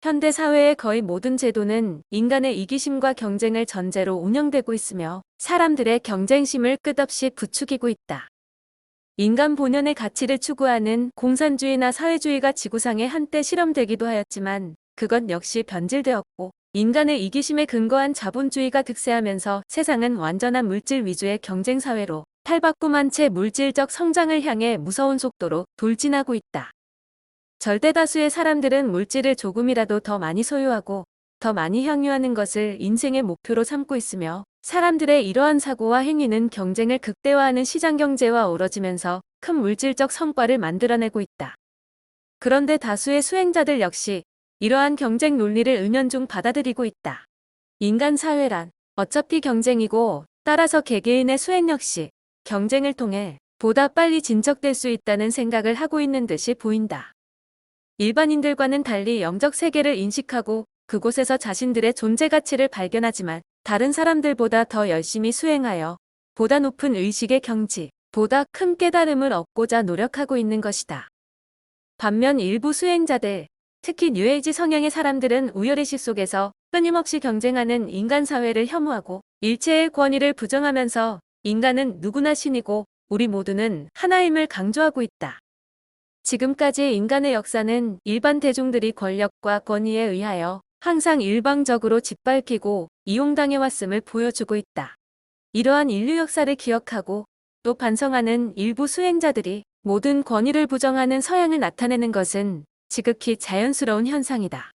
현대 사회의 거의 모든 제도는 인간의 이기심과 경쟁을 전제로 운영되고 있으며 사람들의 경쟁심을 끝없이 부추기고 있다. 인간 본연의 가치를 추구하는 공산주의나 사회주의가 지구상에 한때 실험되기도 하였지만 그것 역시 변질되었고 인간의 이기심에 근거한 자본주의가 득세하면서 세상은 완전한 물질 위주의 경쟁 사회로 탈바꿈한 채 물질적 성장을 향해 무서운 속도로 돌진하고 있다. 절대 다수의 사람들은 물질을 조금이라도 더 많이 소유하고 더 많이 향유하는 것을 인생의 목표로 삼고 있으며 사람들의 이러한 사고와 행위는 경쟁을 극대화하는 시장 경제와 어우러지면서 큰 물질적 성과를 만들어내고 있다. 그런데 다수의 수행자들 역시 이러한 경쟁 논리를 은연중 받아들이고 있다. 인간 사회란 어차피 경쟁이고 따라서 개개인의 수행 역시 경쟁을 통해 보다 빨리 진척될 수 있다는 생각을 하고 있는 듯이 보인다. 일반인들과는 달리 영적 세계를 인식하고 그곳에서 자신들의 존재 가치를 발견하지만 다른 사람들보다 더 열심히 수행하여 보다 높은 의식의 경지, 보다 큰 깨달음을 얻고자 노력하고 있는 것이다. 반면 일부 수행자들, 특히 뉴에이지 성향의 사람들은 우열의식 속에서 끊임없이 경쟁하는 인간 사회를 혐오하고 일체의 권위를 부정하면서 인간은 누구나 신이고 우리 모두는 하나임을 강조하고 있다. 지금까지 인간의 역사는 일반 대중들이 권력과 권위에 의하여 항상 일방적으로 짓밟히고 이용당해왔음을 보여주고 있다. 이러한 인류 역사를 기억하고 또 반성하는 일부 수행자들이 모든 권위를 부정하는 서양을 나타내는 것은 지극히 자연스러운 현상이다.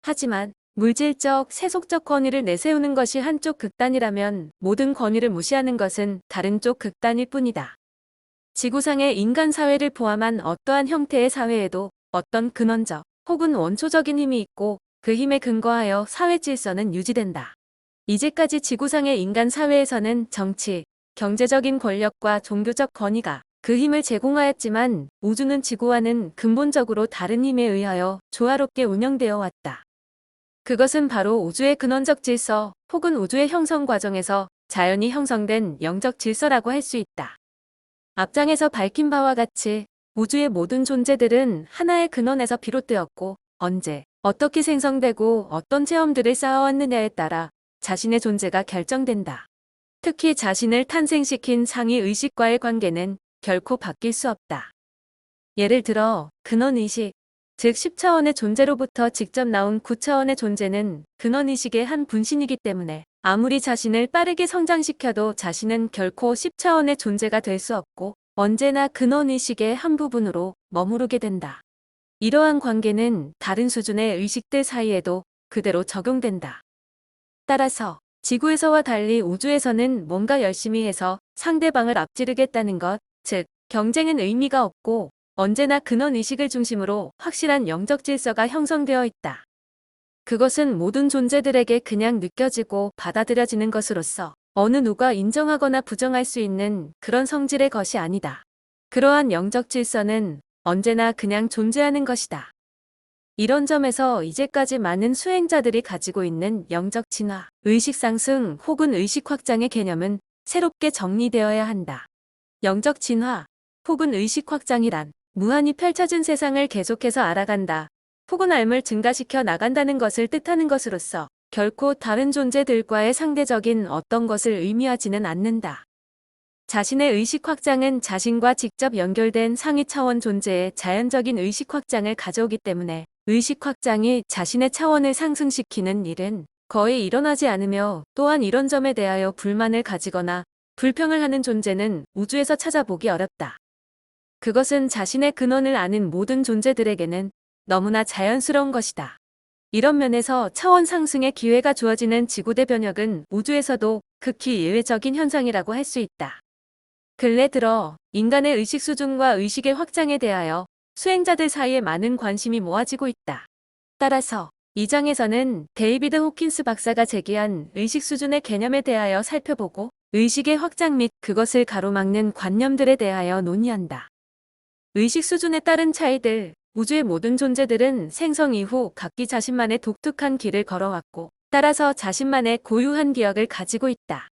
하지만 물질적, 세속적 권위를 내세우는 것이 한쪽 극단이라면 모든 권위를 무시하는 것은 다른 쪽 극단일 뿐이다. 지구상의 인간 사회를 포함한 어떠한 형태의 사회에도 어떤 근원적 혹은 원초적인 힘이 있고 그 힘에 근거하여 사회 질서는 유지된다. 이제까지 지구상의 인간 사회에서는 정치, 경제적인 권력과 종교적 권위가 그 힘을 제공하였지만 우주는 지구와는 근본적으로 다른 힘에 의하여 조화롭게 운영되어 왔다. 그것은 바로 우주의 근원적 질서 혹은 우주의 형성 과정에서 자연히 형성된 영적 질서라고 할 수 있다. 앞장에서 밝힌 바와 같이 우주의 모든 존재들은 하나의 근원에서 비롯되었고 언제, 어떻게 생성되고 어떤 체험들을 쌓아왔느냐에 따라 자신의 존재가 결정된다. 특히 자신을 탄생시킨 상위 의식과의 관계는 결코 바뀔 수 없다. 예를 들어 근원의식, 즉 10차원의 존재로부터 직접 나온 9차원의 존재는 근원의식의 한 분신이기 때문에 아무리 자신을 빠르게 성장시켜도 자신은 결코 10차원의 존재가 될 수 없고 언제나 근원의식의 한 부분으로 머무르게 된다. 이러한 관계는 다른 수준의 의식들 사이에도 그대로 적용된다. 따라서 지구에서와 달리 우주에서는 뭔가 열심히 해서 상대방을 앞지르겠다는 것, 즉 경쟁은 의미가 없고 언제나 근원의식을 중심으로 확실한 영적 질서가 형성되어 있다. 그것은 모든 존재들에게 그냥 느껴지고 받아들여지는 것으로서 어느 누가 인정하거나 부정할 수 있는 그런 성질의 것이 아니다. 그러한 영적 질서는 언제나 그냥 존재하는 것이다. 이런 점에서 이제까지 많은 수행자들이 가지고 있는 영적 진화, 의식 상승 혹은 의식 확장의 개념은 새롭게 정리되어야 한다. 영적 진화 혹은 의식 확장이란 무한히 펼쳐진 세상을 계속해서 알아간다 혹은 삶을 증가시켜 나간다는 것을 뜻하는 것으로서 결코 다른 존재들과의 상대적인 어떤 것을 의미하지는 않는다. 자신의 의식 확장은 자신과 직접 연결된 상위 차원 존재의 자연적인 의식 확장을 가져오기 때문에 의식 확장이 자신의 차원을 상승시키는 일은 거의 일어나지 않으며 또한 이런 점에 대하여 불만을 가지거나 불평을 하는 존재는 우주에서 찾아보기 어렵다. 그것은 자신의 근원을 아는 모든 존재들에게는 너무나 자연스러운 것이다. 이런 면에서 차원 상승의 기회가 주어지는 지구대 변혁은 우주에서도 극히 예외적인 현상이라고 할 수 있다. 근래 들어 인간의 의식 수준과 의식의 확장에 대하여 수행자들 사이에 많은 관심이 모아지고 있다. 따라서 이 장에서는 데이비드 호킨스 박사가 제기한 의식 수준의 개념에 대하여 살펴보고 의식의 확장 및 그것을 가로막는 관념들에 대하여 논의한다. 의식 수준에 따른 차이들, 우주의 모든 존재들은 생성 이후 각기 자신만의 독특한 길을 걸어왔고 따라서 자신만의 고유한 기억을 가지고 있다.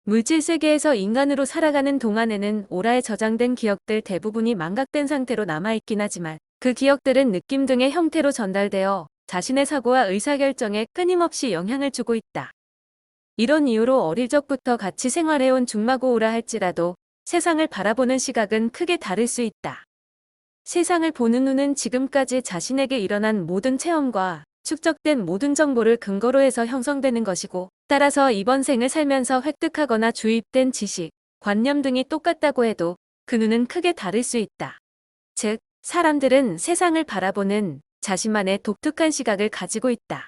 물질 세계에서 인간으로 살아가는 동안에는 오라에 저장된 기억들 대부분이 망각된 상태로 남아있긴 하지만 그 기억들은 느낌 등의 형태로 전달되어 자신의 사고와 의사결정에 끊임없이 영향을 주고 있다. 이런 이유로 어릴 적부터 같이 생활해온 중마고우라 할지라도 세상을 바라보는 시각은 크게 다를 수 있다. 세상을 보는 눈은 지금까지 자신에게 일어난 모든 체험과 축적된 모든 정보를 근거로 해서 형성되는 것이고, 따라서 이번 생을 살면서 획득하거나 주입된 지식, 관념 등이 똑같다고 해도 그 눈은 크게 다를 수 있다. 즉, 사람들은 세상을 바라보는 자신만의 독특한 시각을 가지고 있다.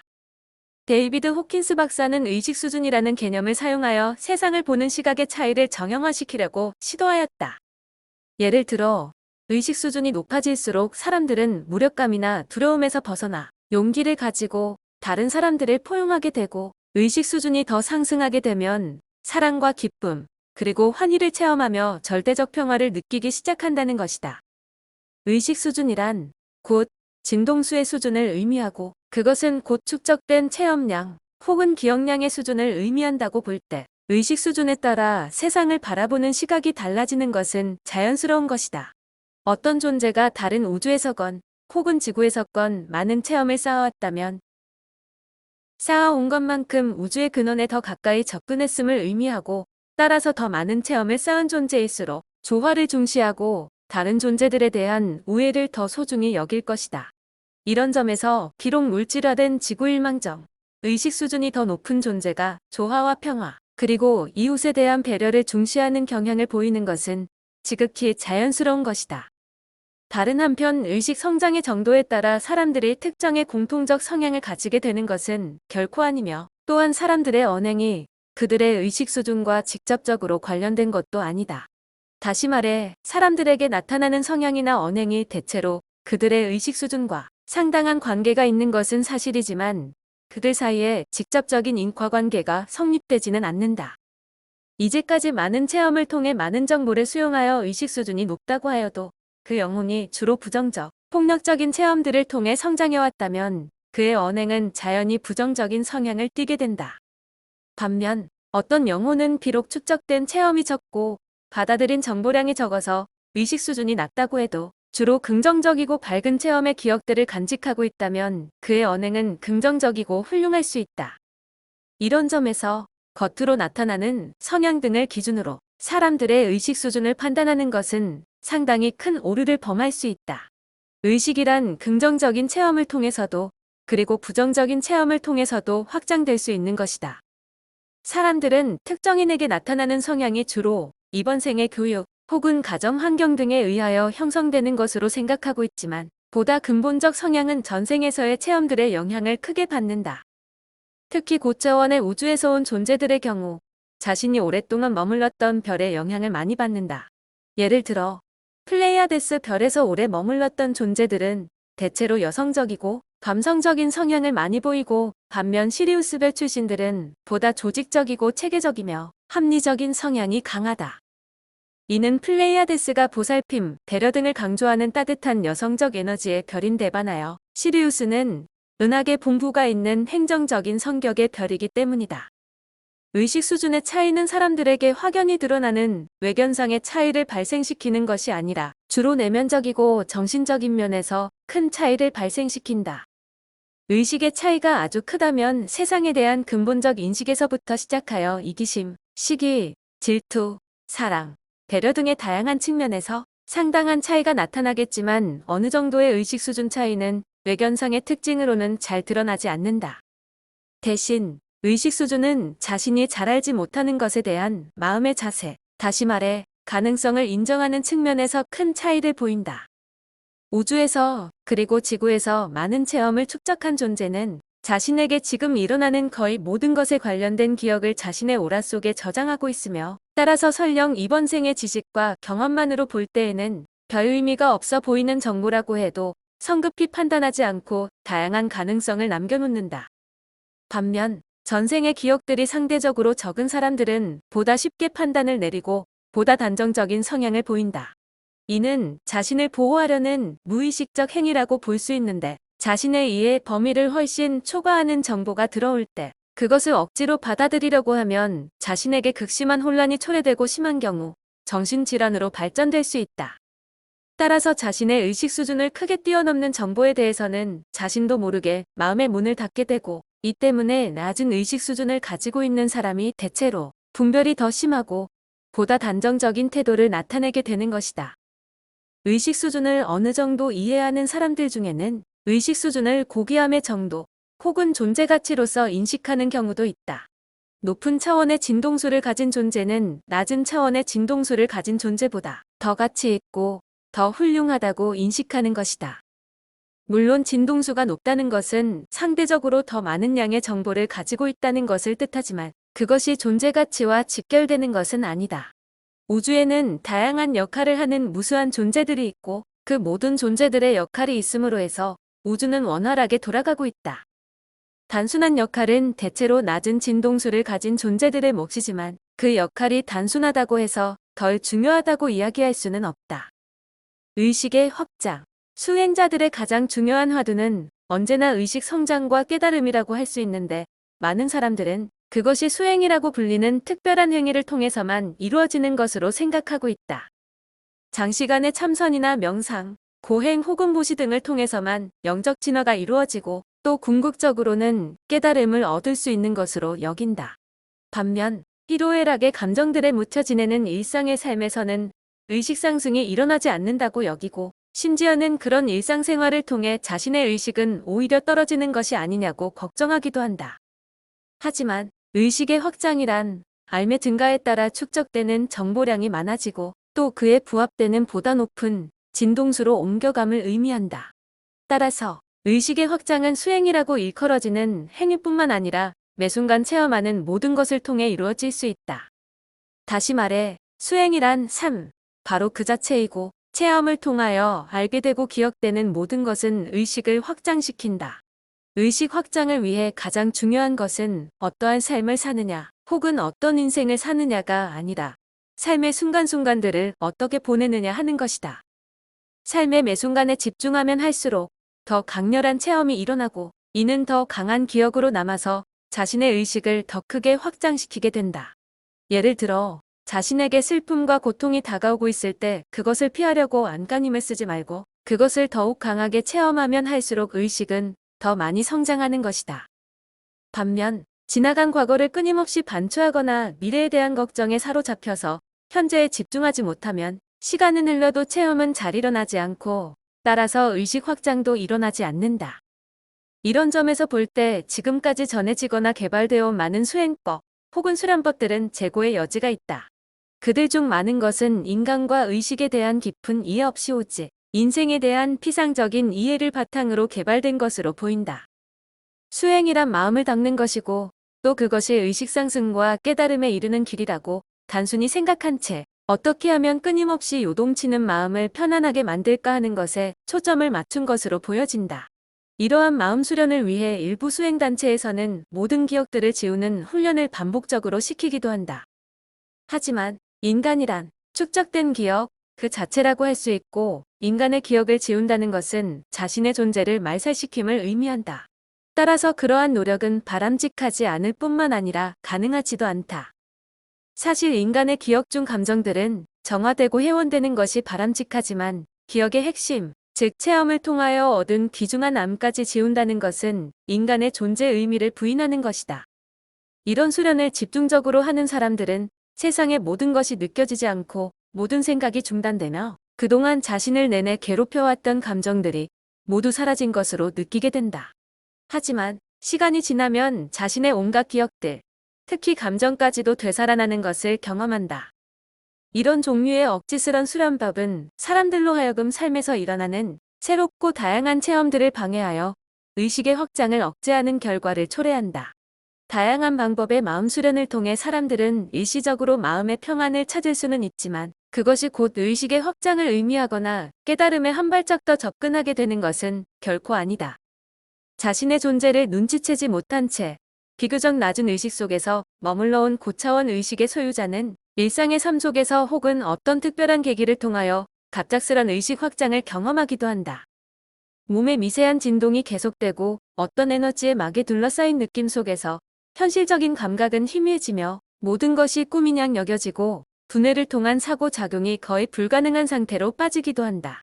데이비드 호킨스 박사는 의식 수준이라는 개념을 사용하여 세상을 보는 시각의 차이를 정형화시키려고 시도하였다. 예를 들어, 의식 수준이 높아질수록 사람들은 무력감이나 두려움에서 벗어나 용기를 가지고 다른 사람들을 포용하게 되고, 의식 수준이 더 상승하게 되면 사랑과 기쁨, 그리고 환희를 체험하며 절대적 평화를 느끼기 시작한다는 것이다. 의식 수준이란 곧 진동수의 수준을 의미하고, 그것은 곧 축적된 체험량 혹은 기억량의 수준을 의미한다고 볼 때, 의식 수준에 따라 세상을 바라보는 시각이 달라지는 것은 자연스러운 것이다. 어떤 존재가 다른 우주에서건 혹은 지구에서건 많은 체험을 쌓아왔다면 쌓아온 것만큼 우주의 근원에 더 가까이 접근했음을 의미하고, 따라서 더 많은 체험을 쌓은 존재일수록 조화를 중시하고 다른 존재들에 대한 우애를 더 소중히 여길 것이다. 이런 점에서 비록 물질화된 지구일망정, 의식 수준이 더 높은 존재가 조화와 평화, 그리고 이웃에 대한 배려를 중시하는 경향을 보이는 것은 지극히 자연스러운 것이다. 다른 한편 의식 성장의 정도에 따라 사람들이 특정의 공통적 성향을 가지게 되는 것은 결코 아니며, 또한 사람들의 언행이 그들의 의식 수준과 직접적으로 관련된 것도 아니다. 다시 말해, 사람들에게 나타나는 성향이나 언행이 대체로 그들의 의식 수준과 상당한 관계가 있는 것은 사실이지만, 그들 사이에 직접적인 인과관계가 성립되지는 않는다. 이제까지 많은 체험을 통해 많은 정보를 수용하여 의식 수준이 높다고 하여도 그 영혼이 주로 부정적, 폭력적인 체험들을 통해 성장해왔다면 그의 언행은 자연히 부정적인 성향을 띠게 된다. 반면 어떤 영혼은 비록 축적된 체험이 적고 받아들인 정보량이 적어서 의식 수준이 낮다고 해도 주로 긍정적이고 밝은 체험의 기억들을 간직하고 있다면 그의 언행은 긍정적이고 훌륭할 수 있다. 이런 점에서 겉으로 나타나는 성향 등을 기준으로 사람들의 의식 수준을 판단하는 것은 상당히 큰 오류를 범할 수 있다. 의식이란 긍정적인 체험을 통해서도, 그리고 부정적인 체험을 통해서도 확장될 수 있는 것이다. 사람들은 특정인에게 나타나는 성향이 주로 이번 생의 교육 혹은 가정 환경 등에 의하여 형성되는 것으로 생각하고 있지만, 보다 근본적 성향은 전생에서의 체험들의 영향을 크게 받는다. 특히 고차원의 우주에서 온 존재들의 경우 자신이 오랫동안 머물렀던 별의 영향을 많이 받는다. 예를 들어 플레이아데스 별에서 오래 머물렀던 존재들은 대체로 여성적이고 감성적인 성향을 많이 보이고, 반면 시리우스별 출신들은 보다 조직적이고 체계적이며 합리적인 성향이 강하다. 이는 플레이아데스가 보살핌, 배려 등을 강조하는 따뜻한 여성적 에너지의 별인데 반하여 시리우스는 은하계 본부가 있는 행정적인 성격의 별이기 때문이다. 의식 수준의 차이는 사람들에게 확연히 드러나는 외견상의 차이를 발생시키는 것이 아니라 주로 내면적이고 정신적인 면에서 큰 차이를 발생시킨다. 의식의 차이가 아주 크다면 세상에 대한 근본적 인식에서부터 시작하여 이기심, 시기, 질투, 사랑, 배려 등의 다양한 측면에서 상당한 차이가 나타나겠지만, 어느 정도의 의식 수준 차이는 외견상의 특징으로는 잘 드러나지 않는다. 대신 의식 수준은 자신이 잘 알지 못하는 것에 대한 마음의 자세, 다시 말해 가능성을 인정하는 측면에서 큰 차이를 보인다. 우주에서 그리고 지구에서 많은 체험을 축적한 존재는 자신에게 지금 일어나는 거의 모든 것에 관련된 기억을 자신의 오라 속에 저장하고 있으며, 따라서 설령 이번 생의 지식과 경험만으로 볼 때에는 별 의미가 없어 보이는 정보라고 해도 성급히 판단하지 않고 다양한 가능성을 남겨놓는다. 반면 전생의 기억들이 상대적으로 적은 사람들은 보다 쉽게 판단을 내리고 보다 단정적인 성향을 보인다. 이는 자신을 보호하려는 무의식적 행위라고 볼 수 있는데, 자신의 이해 범위를 훨씬 초과하는 정보가 들어올 때 그것을 억지로 받아들이려고 하면 자신에게 극심한 혼란이 초래되고 심한 경우 정신질환으로 발전될 수 있다. 따라서 자신의 의식 수준을 크게 뛰어넘는 정보에 대해서는 자신도 모르게 마음의 문을 닫게 되고, 이 때문에 낮은 의식 수준을 가지고 있는 사람이 대체로 분별이 더 심하고 보다 단정적인 태도를 나타내게 되는 것이다. 의식 수준을 어느 정도 이해하는 사람들 중에는 의식 수준을 고귀함의 정도 혹은 존재 가치로서 인식하는 경우도 있다. 높은 차원의 진동수를 가진 존재는 낮은 차원의 진동수를 가진 존재보다 더 가치 있고 더 훌륭하다고 인식하는 것이다. 물론 진동수가 높다는 것은 상대적으로 더 많은 양의 정보를 가지고 있다는 것을 뜻하지만 그것이 존재 가치와 직결되는 것은 아니다. 우주에는 다양한 역할을 하는 무수한 존재들이 있고 그 모든 존재들의 역할이 있음으로 해서 우주는 원활하게 돌아가고 있다. 단순한 역할은 대체로 낮은 진동수를 가진 존재들의 몫이지만 그 역할이 단순하다고 해서 덜 중요하다고 이야기할 수는 없다. 의식의 확장. 수행자들의 가장 중요한 화두는 언제나 의식 성장과 깨달음이라고 할 수 있는데 많은 사람들은 그것이 수행이라고 불리는 특별한 행위를 통해서만 이루어지는 것으로 생각하고 있다. 장시간의 참선이나 명상, 고행 혹은 보시 등을 통해서만 영적 진화가 이루어지고 또 궁극적으로는 깨달음을 얻을 수 있는 것으로 여긴다. 반면 희로애락의 감정들에 묻혀 지내는 일상의 삶에서는 의식 상승이 일어나지 않는다고 여기고 심지어는 그런 일상생활을 통해 자신의 의식은 오히려 떨어지는 것이 아니냐고 걱정하기도 한다. 하지만 의식의 확장이란 삶의 증가에 따라 축적되는 정보량이 많아지고 또 그에 부합되는 보다 높은 진동수로 옮겨감을 의미한다. 따라서 의식의 확장은 수행이라고 일컬어지는 행위뿐만 아니라 매 순간 체험하는 모든 것을 통해 이루어질 수 있다. 다시 말해 수행이란 삶, 바로 그 자체이고 체험을 통하여 알게 되고 기억되는 모든 것은 의식을 확장시킨다. 의식 확장을 위해 가장 중요한 것은 어떠한 삶을 사느냐 혹은 어떤 인생을 사느냐가 아니라 삶의 순간순간들을 어떻게 보내느냐 하는 것이다. 삶의 매 순간에 집중하면 할수록 더 강렬한 체험이 일어나고 이는 더 강한 기억으로 남아서 자신의 의식을 더 크게 확장시키게 된다. 예를 들어 자신에게 슬픔과 고통이 다가오고 있을 때 그것을 피하려고 안간힘을 쓰지 말고 그것을 더욱 강하게 체험하면 할수록 의식은 더 많이 성장하는 것이다. 반면 지나간 과거를 끊임없이 반추하거나 미래에 대한 걱정에 사로잡혀서 현재에 집중하지 못하면 시간은 흘러도 체험은 잘 일어나지 않고 따라서 의식 확장도 일어나지 않는다. 이런 점에서 볼 때 지금까지 전해지거나 개발되어 온 많은 수행법 혹은 수련법들은 재고의 여지가 있다. 그들 중 많은 것은 인간과 의식에 대한 깊은 이해 없이 오직 인생에 대한 피상적인 이해를 바탕으로 개발된 것으로 보인다. 수행이란 마음을 닦는 것이고 또 그것이 의식 상승과 깨달음에 이르는 길이라고 단순히 생각한 채 어떻게 하면 끊임없이 요동치는 마음을 편안하게 만들까 하는 것에 초점을 맞춘 것으로 보여진다. 이러한 마음 수련을 위해 일부 수행단체에서는 모든 기억들을 지우는 훈련을 반복적으로 시키기도 한다. 하지만 인간이란 축적된 기억 그 자체라고 할 수 있고 인간의 기억을 지운다는 것은 자신의 존재를 말살시킴을 의미한다. 따라서 그러한 노력은 바람직하지 않을 뿐만 아니라 가능하지도 않다. 사실 인간의 기억 중 감정들은 정화되고 회원되는 것이 바람직하지만 기억의 핵심, 즉 체험을 통하여 얻은 귀중한 암까지 지운다는 것은 인간의 존재 의미를 부인하는 것이다. 이런 수련을 집중적으로 하는 사람들은 세상의 모든 것이 느껴지지 않고 모든 생각이 중단되며 그동안 자신을 내내 괴롭혀왔던 감정들이 모두 사라진 것으로 느끼게 된다. 하지만 시간이 지나면 자신의 온갖 기억들, 특히 감정까지도 되살아나는 것을 경험한다. 이런 종류의 억지스런 수련법은 사람들로 하여금 삶에서 일어나는 새롭고 다양한 체험들을 방해하여 의식의 확장을 억제하는 결과를 초래한다. 다양한 방법의 마음 수련을 통해 사람들은 일시적으로 마음의 평안을 찾을 수는 있지만 그것이 곧 의식의 확장을 의미하거나 깨달음에 한 발짝 더 접근하게 되는 것은 결코 아니다. 자신의 존재를 눈치채지 못한 채 비교적 낮은 의식 속에서 머물러온 고차원 의식의 소유자는 일상의 삶 속에서 혹은 어떤 특별한 계기를 통하여 갑작스런 의식 확장을 경험하기도 한다. 몸의 미세한 진동이 계속되고 어떤 에너지의 막에 둘러싸인 느낌 속에서 현실적인 감각은 희미해지며 모든 것이 꿈인 양 여겨지고 두뇌를 통한 사고작용이 거의 불가능한 상태로 빠지기도 한다.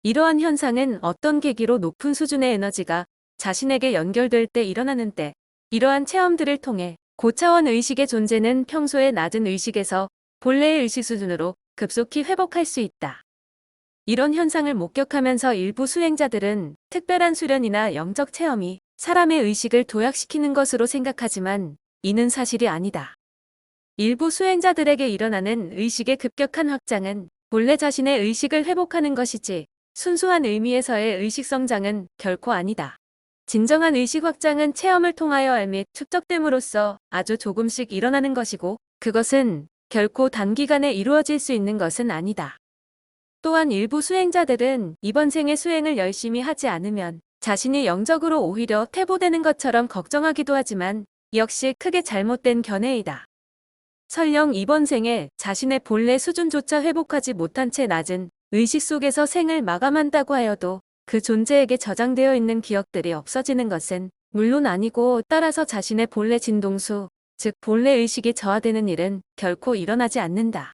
이러한 현상은 어떤 계기로 높은 수준의 에너지가 자신에게 연결될 때 일어나는 때, 이러한 체험들을 통해 고차원 의식의 존재는 평소의 낮은 의식에서 본래의 의식 수준으로 급속히 회복할 수 있다. 이런 현상을 목격하면서 일부 수행자들은 특별한 수련이나 영적 체험이 사람의 의식을 도약시키는 것으로 생각하지만 이는 사실이 아니다. 일부 수행자들에게 일어나는 의식의 급격한 확장은 본래 자신의 의식을 회복하는 것이지 순수한 의미에서의 의식 성장은 결코 아니다. 진정한 의식 확장은 체험을 통하여 및 축적됨으로써 아주 조금씩 일어나는 것이고 그것은 결코 단기간에 이루어질 수 있는 것은 아니다. 또한 일부 수행자들은 이번 생의 수행을 열심히 하지 않으면 자신이 영적으로 오히려 퇴보되는 것처럼 걱정하기도 하지만 역시 크게 잘못된 견해이다. 설령 이번 생에 자신의 본래 수준조차 회복하지 못한 채 낮은 의식 속에서 생을 마감한다고 하여도 그 존재에게 저장되어 있는 기억들이 없어지는 것은 물론 아니고 따라서 자신의 본래 진동수, 즉 본래 의식이 저하되는 일은 결코 일어나지 않는다.